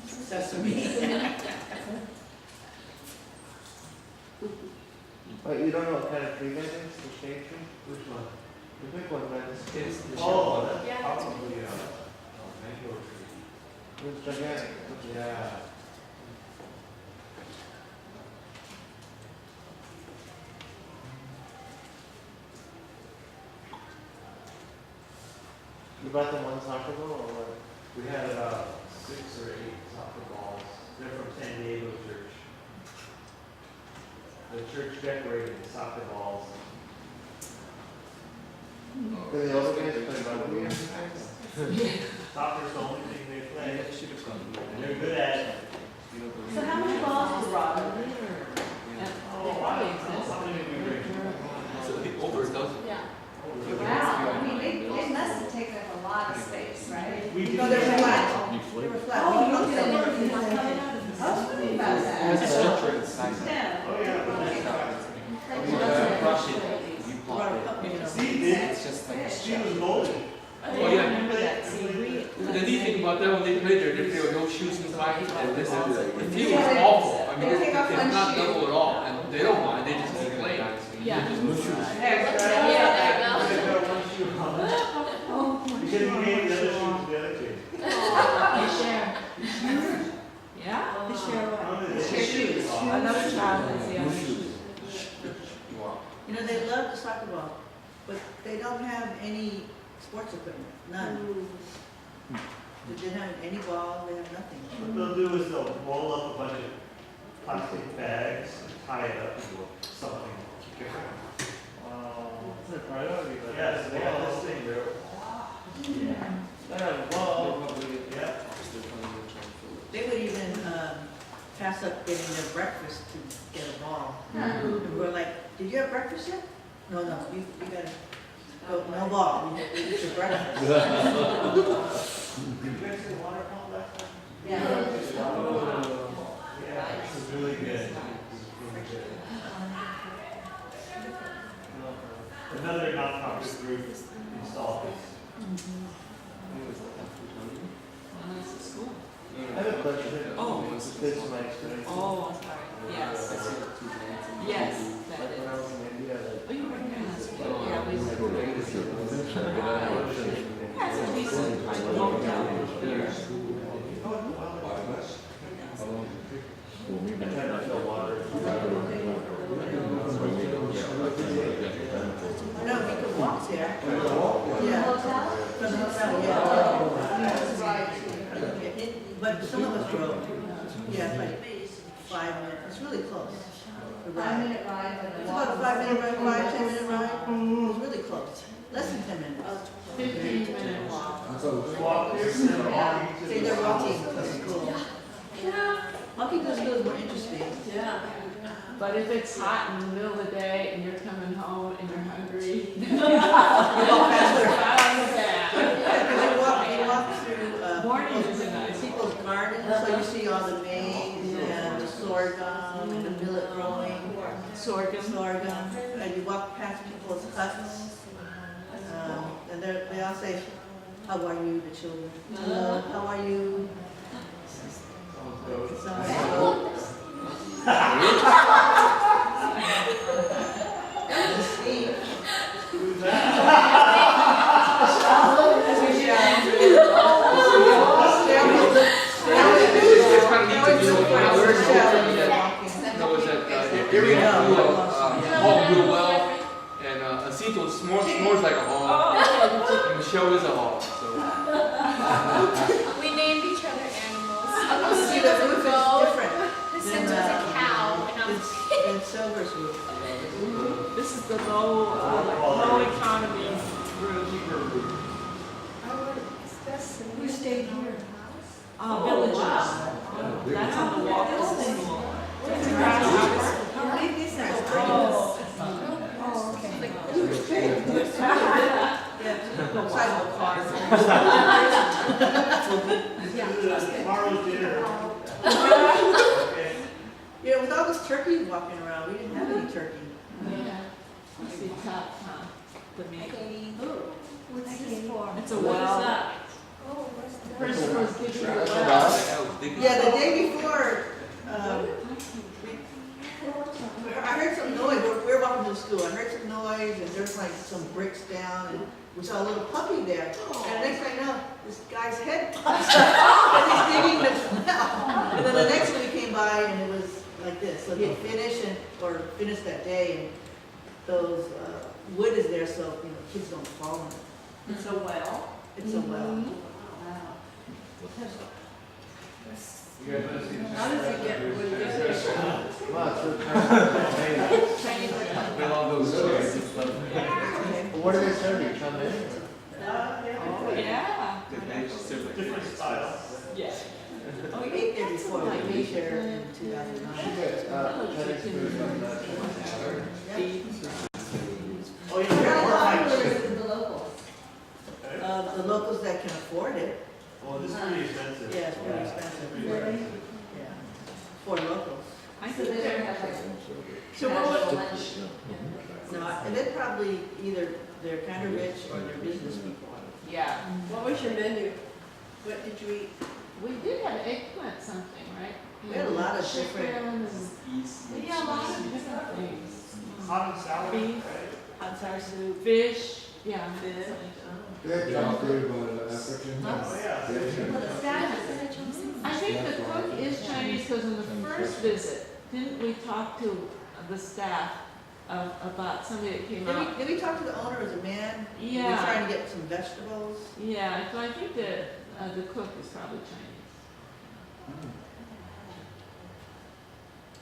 Sesame. Oh, you don't know what kind of tree that is? The shade tree? Which one? The big one, man. It's the Oh, that's Yeah, that's probably a mango tree. It's gigantic. Yeah. You bought them one soccer ball or what? We had about 6 or 8 soccer balls. They're from San Diego Church. The church decorated the soccer balls. Do the older guys play rugby or something? Soccer's the only thing they play. should have come. And they're good at it. So how many balls do Robin need? Oh, They probably exist. how many do we bring? So the over doesn't. Yeah. Wow, I mean, they must have taken up a lot of space, right? We do. No, they're flat. You They flip. were flat. Oh, We looked at them. I was wondering about It has a that. structure inside. Yeah. Oh, yeah. but that's not- Brush it, you pop Brought a it. couple, you know. Steve did. It's just like a She shell. was golden. Oh, yeah. Remember that, see, The neat thing about that, when they play there, they play with no shoes inside, and this is, the field is awful. I mean, They take off it's one not shoe. double at all, and they don't mind, they just keep playing. Yeah. Just no shoes. There. Yeah, there you go. They got one shoe on. Because he gave the other shoes to the other kid. They share. Yeah? They share what? How did they- Share shoes. Another child has the other shoes. You know, they love the soccer ball, but they don't have any sports equipment, none. They didn't have any ball, they have nothing. What they'll do is they'll roll up a bunch of plastic bags and tie it up into something. It's a priority, but. Yes, they got this thing there. They have a ball. Yeah. They would even pass up getting their breakfast to get a ball. Huh. And we're like, did you have breakfast yet? No, you gotta, oh, no ball, you eat your breakfast. Did you guys see the water pump last time? Yeah. Yeah, this is really good. This is really good. Another nonprofit group installed this. This is school. I have a question. Oh. This is my experience. Oh, I'm sorry. Yes. Yes, that When I is. was in India, like. Oh, you were in school. Yeah, we were. That's a decent, like, motel here. I tried to fill water. No, we could walk there. Hotel? Yeah. From the hotel, yeah. But some of us drove. Yeah, it's like 5 minutes, it's really close. The ride. 5-minute ride, but It's about a 5-minute ride, 10-minute ride, it's really close, less than 10 minutes. 15-minute walk. Walk there, and then Yeah, walk. say they're walking to school. Walking to school is more interesting. Yeah. But if it's hot in the middle of the day and you're coming home and you're hungry, You walk faster. not on the back. Yeah, because you walk through, Morning is a nice. people's gardens, so you see all the maize and the sorghum and the millet growing. Sorghum, and you walk past people's huts, and they all say, "How are you?" The children. Hello, how are you? So, Steve. Who's that? It's kind of neat to know when I learned that Erie knew hog real well, and Acito snores like a hog, and Michelle is a hog, so. We named each other animals. See, Lucy the was a roof is goat, different Cindy was a cow, and I'm than Silver's roof. This is the low economy room. who stayed here? Villages. That's on the walk to school. It's a grass house. How big is that? Oh. Oh, okay. Yeah, outside of a car. Tomorrow's dinner. Okay. Yeah, with all this turkeys walking around, we didn't have any turkey. Yeah. Let's see, top, the meat. What's this for? It's a well. oh, where's the Person was giving the well. Yeah, the day before, I heard some noise, we were walking to school, I heard some noise, and there's like some bricks down, and we saw a little puppy there. And next thing I know, this guy's head pops up, and he's digging the well. And then the next one he came by, and it was like this, so he had finished that day, and those, wood is there, so, kids don't fall in it. It's a well. It's a well. You guys want to see? How does it get, when it gets there? With all those chairs and stuff. What are they serving? Come in? Oh, yeah. Different styles. Yeah. We ate there before, like we shared in 2009. Chinese food from that. Oh, you got more like. The locals. The locals that can afford it, Well, this is pretty expensive. yeah, it's pretty expensive. Pretty expensive. Yeah, for locals. I So think they don't they're, have like So what would, casual lunch. no, and they're probably either, they're kind of rich or they're business people. yeah. What was your menu? What did you eat? We did have eggplant something, right? We had a lot of different, Chicken and, yeah, a lot of different things. Hot and sour, Beef. right? hot sour soup. Fish, yeah. Fish. They're chocolate, but African. Oh, yeah. Well, the staff I think the cook is Chinese because in the first visit, didn't we talk to the staff about somebody that came out? Did we talk to the owner as a man? We were Yeah, trying to get some vegetables. yeah, so I think that the cook is probably Chinese.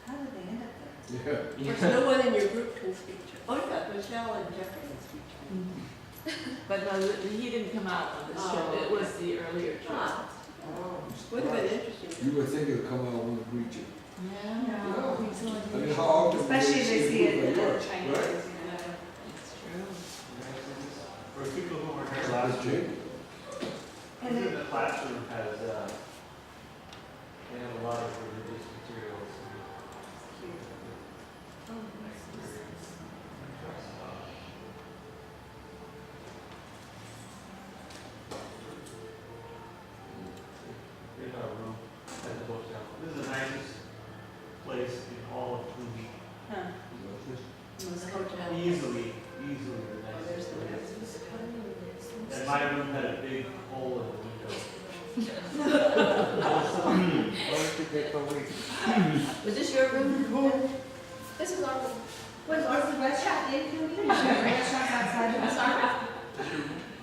How did they end up there? Yeah. Of course, no one in your group can speak Chinese. Oh, yeah, Michelle and Jeffrey can speak Chinese. But no, he didn't come out on this trip, it was the earlier trip. Ah. Would have been interesting. You would think it would come out when we greet you. Yeah. No. I mean, how often? do Especially if they see it people in like Chinese. that, right? It's true. For people who were here That's last week, Jake. And they, the classroom has, they have a lot of religious materials. Here's our room at the hotel. This is the nicest place in all of Coogee. Easily the nicest place. And my room had a big hole in the window. Why don't you take a week? Was this your room? This is our room. what's the restaurant in Coogee? Restaurant's outside of the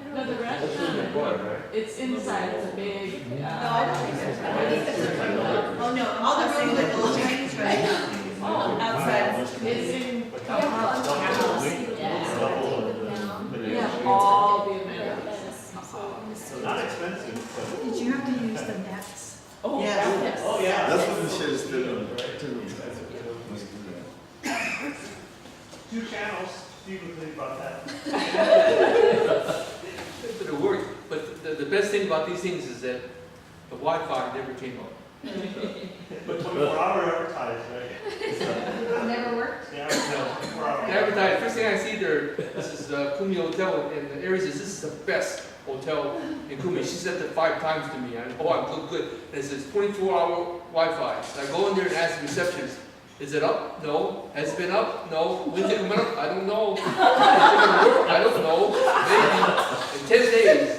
No, the That's in the restaurant, bar, right? it's inside, it's a big, No, I don't think that's right. I think that's a, oh, no, seems like a little Chinese restaurant. Oh, outside, it's in But the house. double, Yeah, all the amenities. so not expensive, but. Did you have to use the nets? Oh, Yes. yes. Oh, yeah. That's what the shit is doing. Two channels, Steve will tell you about that. But it worked. But the best thing about these things is that the Wi-Fi never came up. But 24-hour advertised, right? Never worked? Yeah, no, 24-hour. They advertise, first thing I see there, this is Kumi Hotel, and Aries says, this is the best hotel in Kumi. She said that 5 times to me. I'm good. And it says 24-hour Wi-Fi. So I go in there and ask the receptionist, is it up? No. Has it been up? No. When's it coming up? I don't know. Is it gonna work? I don't know. Maybe in 10 days.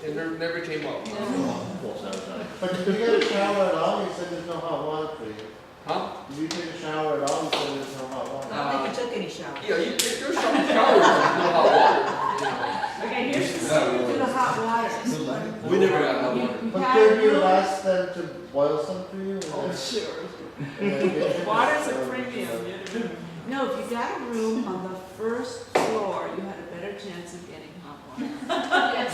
And it never came up. But did you get a shower at all? You said there's no hot water for you. Huh? Did you take a shower at all? You said there's no hot water. I don't think you took any shower. Yeah, there's showers with no hot water. You know. Okay, here's the secret to the hot water. We never got hot water. You But have could you room- ask them to boil some for you? Oh, sure. Yeah. Water's a premium. No, if you got a room on the first floor, you had a better chance of getting hot water. Yes.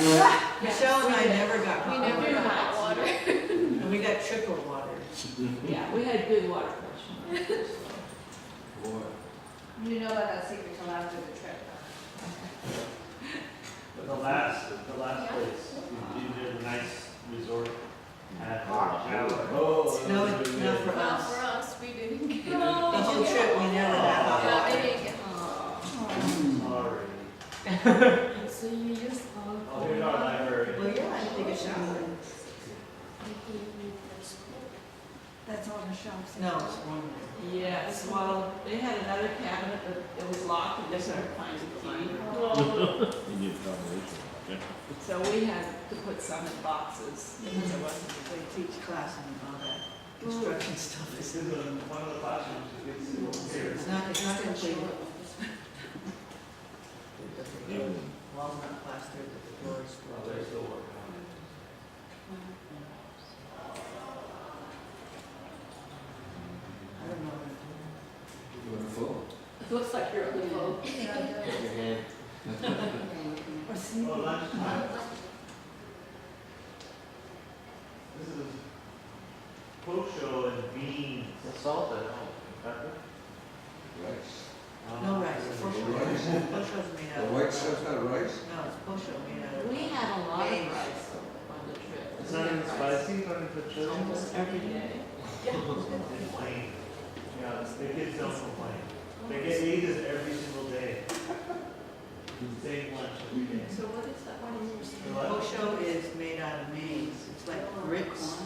Michelle and I never got We hot never water. got hot water. And we got trickle water. Yeah, we had good water pressure. You didn't know about that secret till after the trip. But the last place, you did a nice resort, had a shower. Oh. No, it was really not good. for Not us. for us, we didn't get. The whole trip, we never had hot Yeah, water. we didn't get. Sorry. So you used Oh, here's our library. Well, yeah, I take a shower. that's on the shelves. No, it's wrong. Yes, well, they had another cabinet that it was locked and they couldn't find the key. So we had to put some in boxes because it wasn't. They teach class and all that construction stuff. This is one of the classrooms, it's here. It's not complete. Walls not plastered, the doors. Oh, they're still working on it. I don't know. You want a phone? It looks like you're on the phone. Or sleeping. Oh, lunchtime. This is Posho and beans. The salt at home, pepper? Rice. No rice, posho. Posho's made The out of. white stuff's not rice? No, it's posho made out of. We had a lot of rice on the trip. It's not even spicy, but it's chili. Almost every day. Complain. Yeah, the kids don't complain. They get A's every single day. Same lunch every day. So what is that? The what? Posho is made out of maize. It's like grits.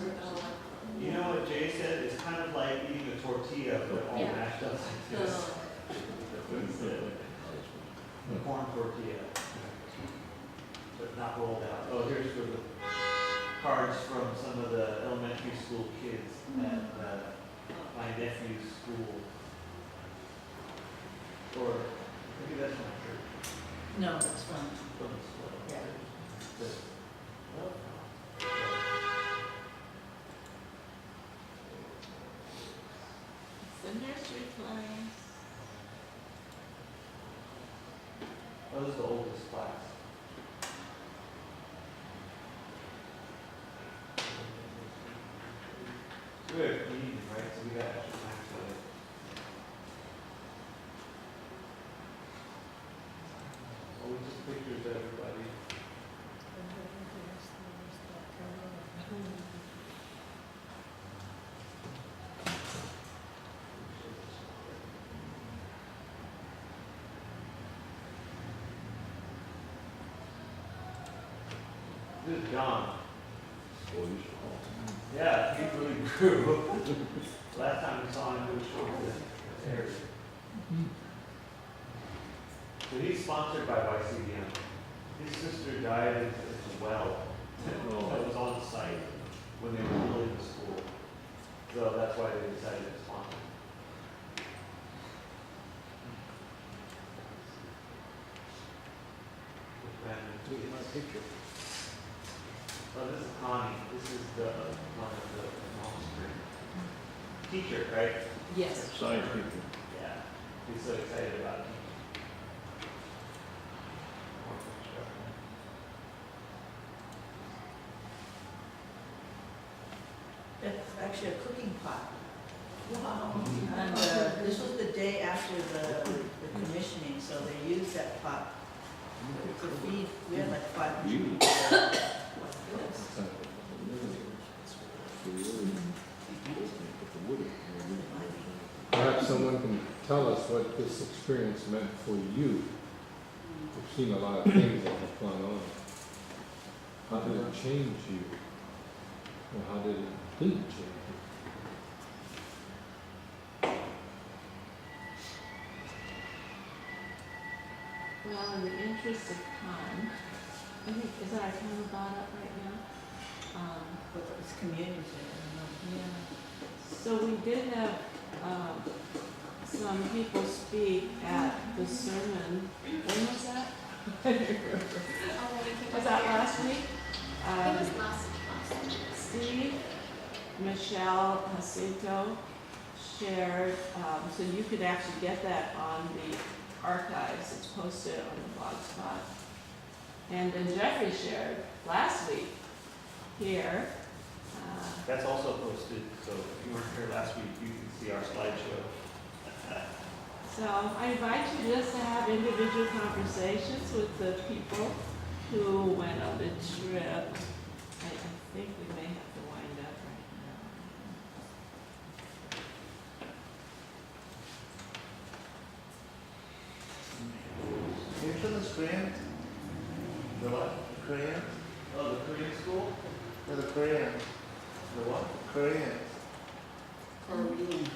You know what Jay said? It's kind of like eating a tortilla, but all Yeah. mashed up like this. The corn tortilla. But not rolled out. Oh, here's for the cards from some of the elementary school kids at my nephew's school. Or maybe that's my church. No, it's from. From the school. Yeah. This. Oh. It's the nursery class. Oh, this is the oldest class. So we have communion, right? So we got extra time for it. Oh, just pictures of everybody. This is John. Yeah, he really grew. Last time we saw him, he was short this area. So he's sponsored by YCBM. His sister died at a well that was on site when they were building the school. So that's why they decided to sponsor. Oh, this is Connie. This is the one of the mom's tree. teacher, right? Yes. Science teacher. Yeah. He's so excited about teaching. It's actually a cooking pot. Wow. And this was the day after the commissioning, so they used that pot to feed, we had like 500 people. Perhaps someone can tell us what this experience meant for you. We've seen a lot of things that have gone on. How did it change you? Or how did it didn't change you? Well, in the interest of time, I think, is our time about up right now? But it's community, I Yeah. So we did have, some people speak at the sermon, when was that? Was that last week? I think it was last week. Steve, Michelle Jacinto shared, so you could actually get that on the archives. It's posted on the blog spot. And then Jeffrey shared last week here. That's also posted, so if you weren't here last week, you can see our slideshow. So I invite you just to have individual conversations with the people who went on the trip. I think we may have to wind up right Can you show the screen? The what? Korean? Oh, the Korean school? Yeah, the Korean. The what? Korean. The Korean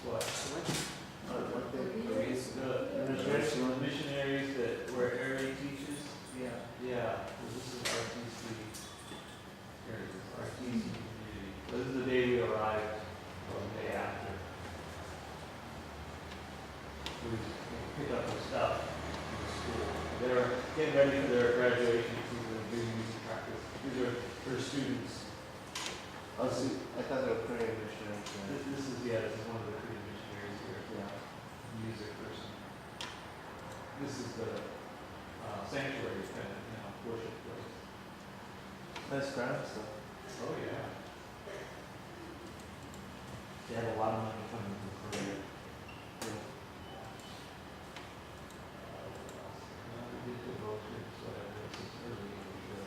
what? What they, The missionaries that, where Ari teaches? yeah. Yeah, this is RTC. Here it is, RTC community. This is the day we arrived, or the day after. We picked up their stuff from the school. They're getting ready for their graduation season, doing music practice. These are their students. Oh, see, I thought they were Korean missionaries. This is, yeah, this is one of the Korean missionaries here, Yeah. music person. This is the sanctuary kind of, worship place. Nice ground stuff. Oh, yeah. They have a lot of money coming from Korea. Yeah. We did the road trip, so this is early in the trip.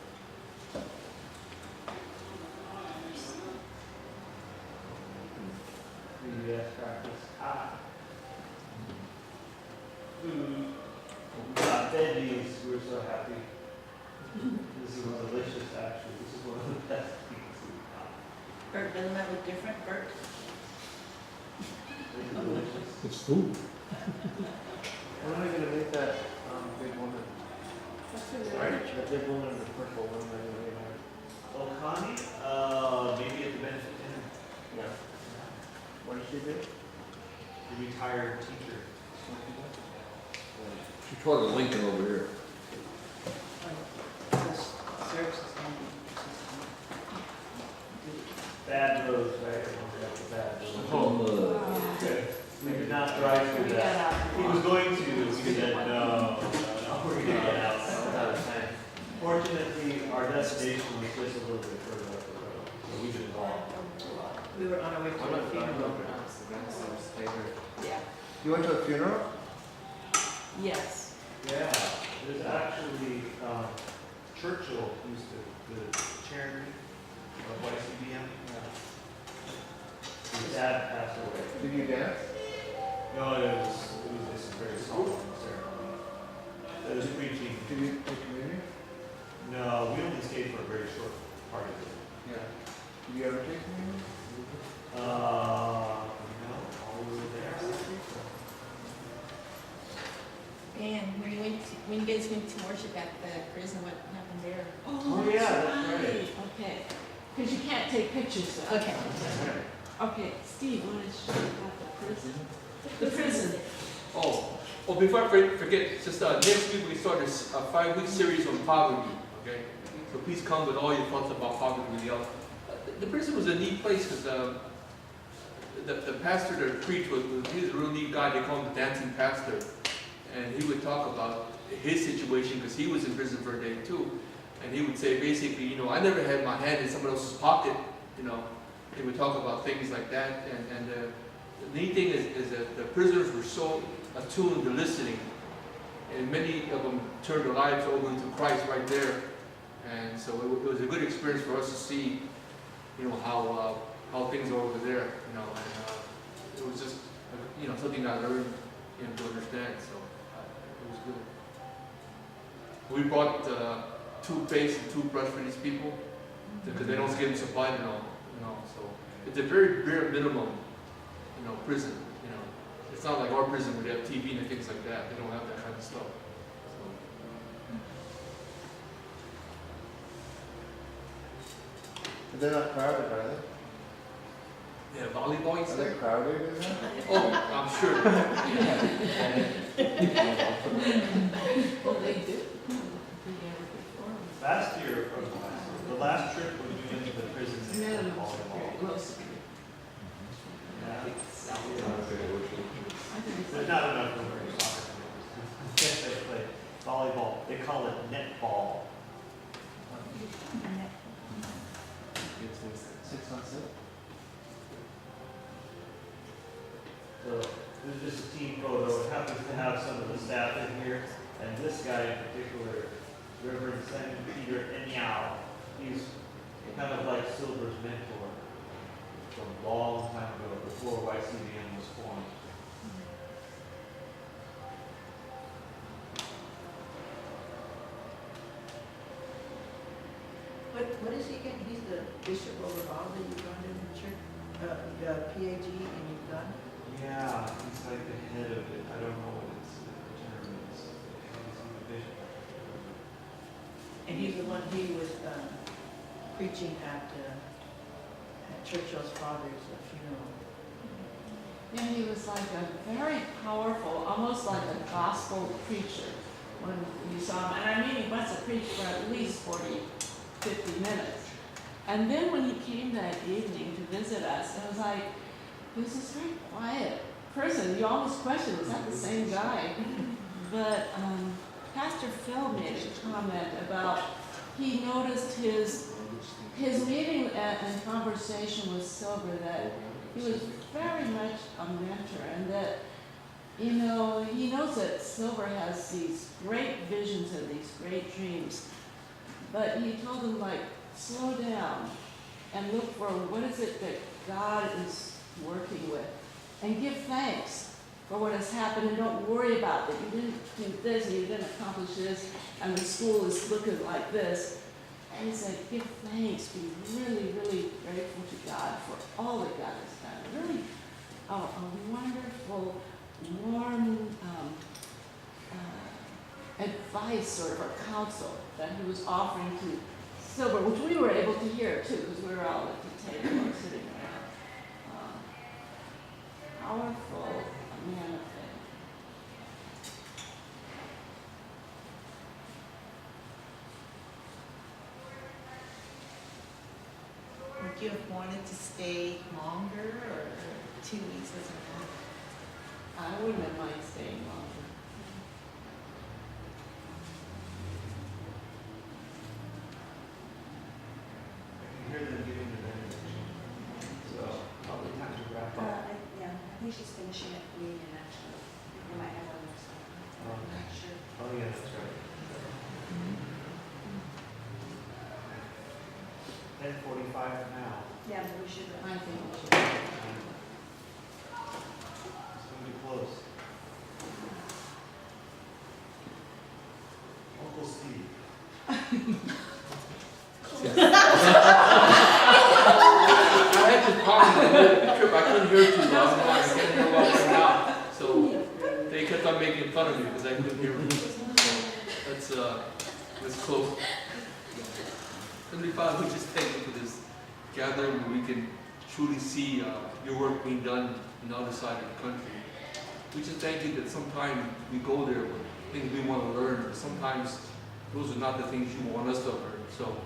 VBS practice. Food. We got veggies, we were so happy. This is delicious, actually. This is one of the best things we got. Bert, doesn't that look different, Bert? It's delicious. It's food. When are we gonna make that, big woman? Sorry? That big woman in the purple one that you made her? Oh, Connie? Maybe at the benefit dinner. Yeah. What did she do? The retired teacher. She taught at Lincoln over here. Bad roads, right? Everyone's got the bad roads. Oh, Good. We did not drive through We got that. out. He was going to, we said, no, we're gonna get out. Fortunately, our destination was just a little bit further up the road, so we didn't walk. We were on our way to One a of the funeral. grandson's favorite. Yeah. You went to a funeral? Yes. Yeah, there's actually, Churchill used to, the chairman of YCBM. His dad passed away. Did you dance? No, it was just a very solemn ceremony. It was preaching. Did you take communion? No, we only stayed for a very short part of it. Yeah. Did you ever take communion? No, all we were there. And when you guys went to worship at the prison, what happened there? Oh, yeah, that's right. Okay. Because you can't take pictures of it. Okay. Okay, Steve, want to show about the prison? The prison. Oh, before I forget, just next week we start a 5-week series on poverty, okay? So please come with all your thoughts about poverty. The prison was a neat place because the pastor that preached he was a real neat guy. They call him the dancing pastor, and he would talk about his situation because he was in prison for a day too. And he would say basically, you know, I never had my hand in someone else's pocket. You know, they would talk about things like that. And the neat thing is that the prisoners were so attuned to listening, and many of them turned their lives over to Christ right there. And so it was a good experience for us to see, you know, how things are over there. You know, and it was just, you know, something I learned, you know, to understand. So it was good. We brought toothpaste and toothbrush for these people because they don't get them supplied at all. You know, so it's a very bare minimum, you know, prison. You know, it's not like our prison where they have TV and things like that. They don't have that kind of stuff. They're not crowded, are they? Yeah, volleyball you Are they said? crowded in there? Oh, I'm sure. Well, they do. Last year, the last trip when we went to the prison, they played Minimum volleyball. security, low security. Yeah. There's not enough room for soccer. They play volleyball. They call it netball. 6 on 6. So this is just a team photo. It happens to have some of the staff in here, and this guy in particular, Reverend Simon Peter Enyao, he's kind of like Silver's mentor from a long time ago, before YCBM was formed. What is he again? He's the Bishop of Uvalde, Ugandan church, PAG in Uganda? Yeah, he's like the head of it. I don't know what the term is. He's the bishop. And he's the one, he was preaching at Churchill's father's funeral. Yeah, he was like a very powerful, almost like a gospel preacher when you saw him. And I mean, he must have preached for at least 40, 50 minutes. And then when he came that evening to visit us, it was like, it was this very quiet person. You almost question, is that the same guy? But Pastor Phil made a comment about he noticed his meeting and conversation with Silver, that he was very much a mentor, and that, you know, he knows that Silver has these great visions and these great dreams, but he told him, like, slow down and look for what is it that God is working with, and give thanks for what has happened, and don't worry about that you didn't do this and you didn't accomplish this and the school is looking like this. And he said, give thanks, be really, really grateful to God for all that God has done. Really a wonderful, warm advice, sort of, or counsel that he was offering to Silver, which we were able to hear too, because we were all at the table or sitting around. Powerful man of faith. Would you have wanted to stay longer, or 2 weeks was enough? I wouldn't have minded staying longer. I can hear them giving the benediction. So, probably time to wrap up. Yeah, I think she's finishing at communion actually. We might have one more slide. I'm not sure. Oh, yeah, that's right. 10:45 now. Yeah, but we should. I think we should. It's going to be close. Uncle Steve. I had this problem the whole trip. I couldn't hear too well. I couldn't hear well right now. So they kept on making fun of me because I couldn't hear them. So let's close. Heavenly Father, we just thank you for this gathering where we can truly see your work being done on the other side of the country. We just thank you that sometimes we go there with things we want to learn, but sometimes those are not the things you want us to learn. So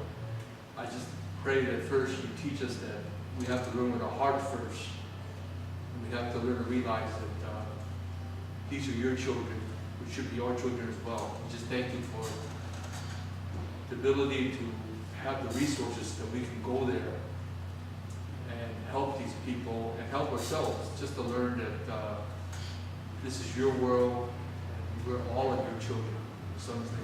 I just pray that first you teach us that we have to learn with our heart first, we have to learn to realize that these are your children, which should be our children as well. And just thank you for the ability to have the resources that we can go there and help these people and help ourselves, just to learn that this is your world and we're all of your children, sons and